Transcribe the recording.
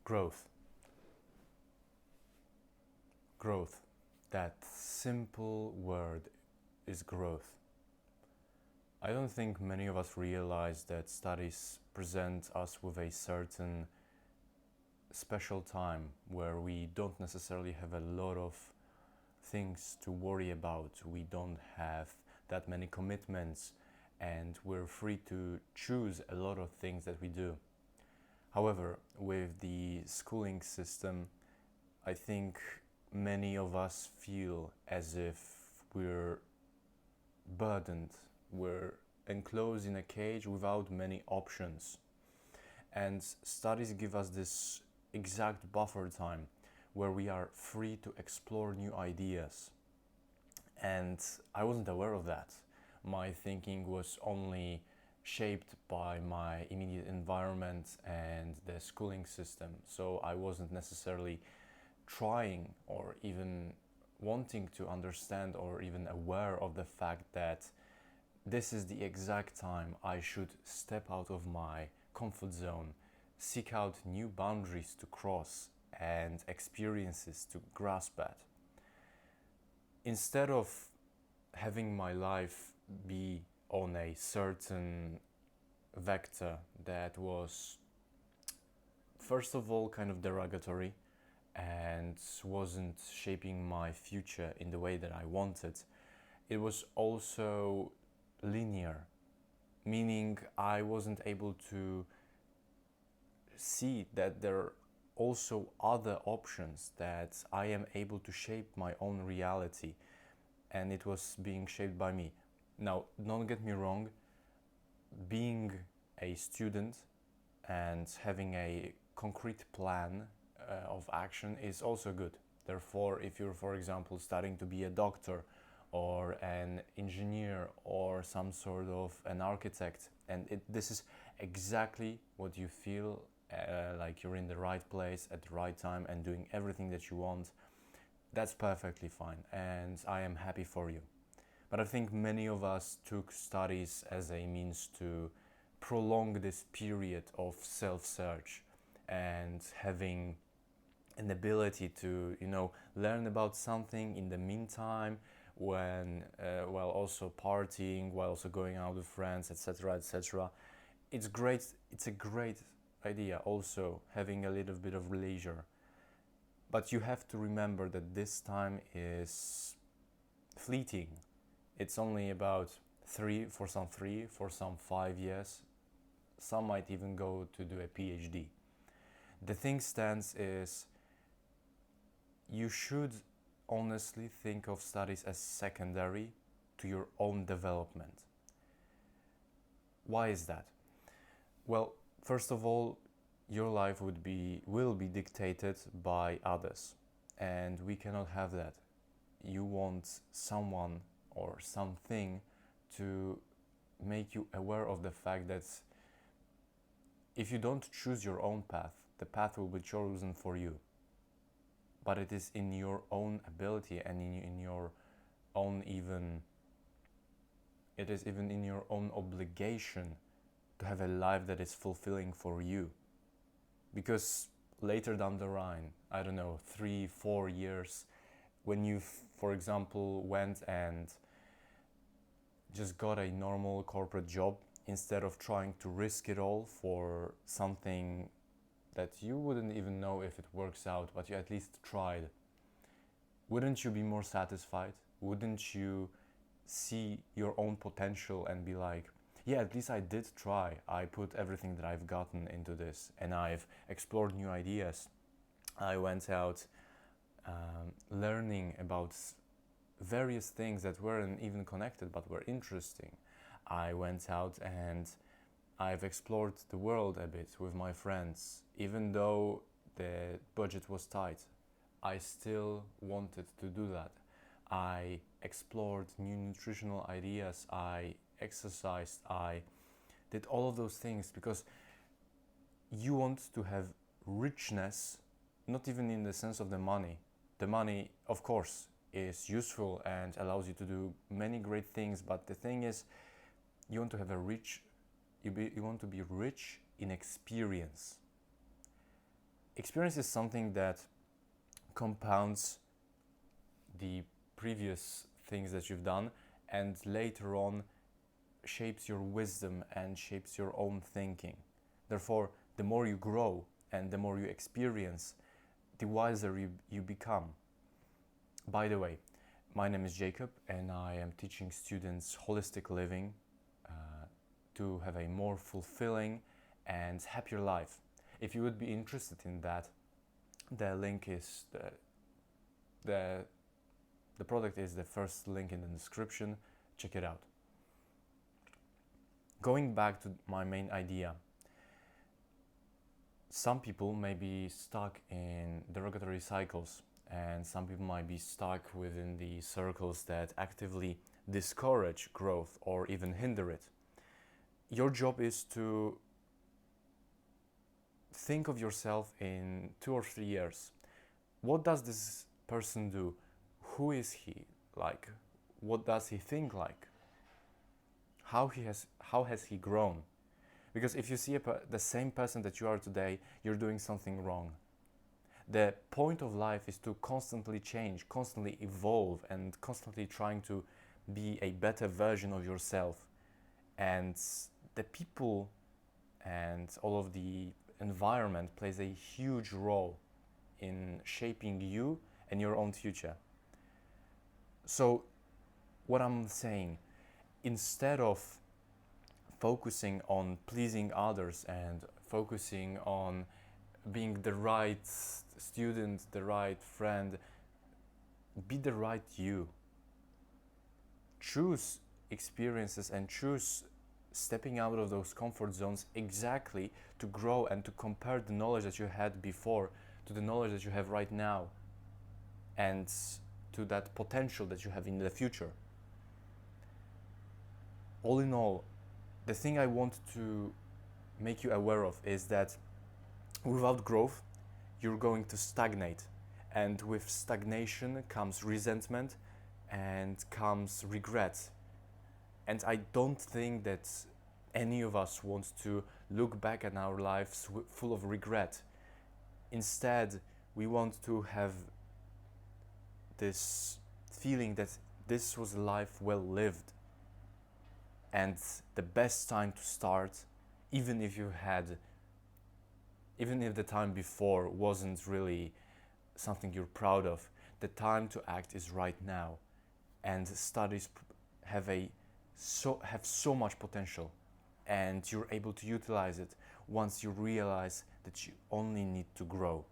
Growth. Growth. That simple word is growth. I don't think many of us realize that studies present us with a certain special time where we don't necessarily have a lot of things to worry about. We don't have that many commitments and we're free to choose a lot of things that we do. However, with the schooling system, I think many of us feel as if we're burdened, we're enclosed in a cage without many options. And studies give us this exact buffer time where we are free to explore new ideas. And I wasn't aware of that. My thinking was only shaped by my immediate environment and the schooling system. So I wasn't necessarily trying or even wanting to understand or even aware of the fact that this is the exact time I should step out of my comfort zone, seek out new boundaries to cross and experiences to grasp at. Instead of having my life be on a certain vector that was, first of all, kind of derogatory and wasn't shaping my future in the way that I wanted, it was also linear, meaning I wasn't able to see that there are also other options, that I am able to shape my own reality, and it was being shaped by me. Now, don't get me wrong, being a student and having a concrete plan of action is also good. Therefore, if you're, for example, studying to be a doctor or an engineer or some sort of an architect, and this is exactly what you feel like you're in the right place at the right time and doing everything that you want, that's perfectly fine, and I am happy for you. But I think many of us took studies as a means to prolong this period of self-search and having an ability to, learn about something in the meantime, when while also partying, while also going out with friends, etc., etc. It's great. It's a great idea. Also having a little bit of leisure, but you have to remember that this time is fleeting. It's only about 5 years. Some might even go to do a PhD. The thing stands is you should honestly think of studies as secondary to your own development. Why is that? Well, first of all, your life will be dictated by others, and we cannot have that. You want someone or something to make you aware of the fact that if you don't choose your own path, the path will be chosen for you. But it is in your own ability and in your own it is even in your own obligation to have a life that is fulfilling for you. Because later down the line, I don't know, 3-4 years, when you, for example, went and just got a normal corporate job instead of trying to risk it all for something that you wouldn't even know if it works out, but you at least tried, wouldn't you be more satisfied? Wouldn't you see your own potential and be like, yeah, at least I did try. I put everything that I've gotten into this and I've explored new ideas. I went out learning about various things that weren't even connected but were interesting. I went out and I've explored the world a bit with my friends. Even though the budget was tight, I still wanted to do that. I explored new nutritional ideas, I exercised, I did all of those things because you want to have richness, not even in the sense of the money. The money, of course, is useful and allows you to do many great things, but the thing is, you want to have you want to be rich in experience. Experience is something that compounds the previous things that you've done and later on shapes your wisdom and shapes your own thinking. Therefore, the more you grow and the more you experience, the wiser you become. By the way, my name is Jacob and I am teaching students holistic living to have a more fulfilling and happier life. If you would be interested in that, the link is the product is the first link in the description. Check it out. Going back to my main idea, some people may be stuck in derogatory cycles, and some people might be stuck within the circles that actively discourage growth or even hinder it. Your job is to think of yourself in 2 or 3 years. What does this person do? Who is he like? What does he think like? How has he grown? Because if you see the same person that you are today, you're doing something wrong. The point of life is to constantly change, constantly evolve, and constantly trying to be a better version of yourself. And the people and all of the environment plays a huge role in shaping you and your own future. So what I'm saying, instead of focusing on pleasing others and focusing on being the right student, the right friend, be the right you. Choose experiences and choose stepping out of those comfort zones exactly to grow and to compare the knowledge that you had before to the knowledge that you have right now and to that potential that you have in the future. All in all, the thing I want to make you aware of is that without growth, you're going to stagnate. And with stagnation comes resentment and comes regret. And I don't think that any of us wants to look back at our lives full of regret. Instead, we want to have this feeling that this was a life well lived. And the best time to start, even if the time before wasn't really something you're proud of, the time to act is right now. And studies have so much potential, and you're able to utilize it once you realize that you only need to grow.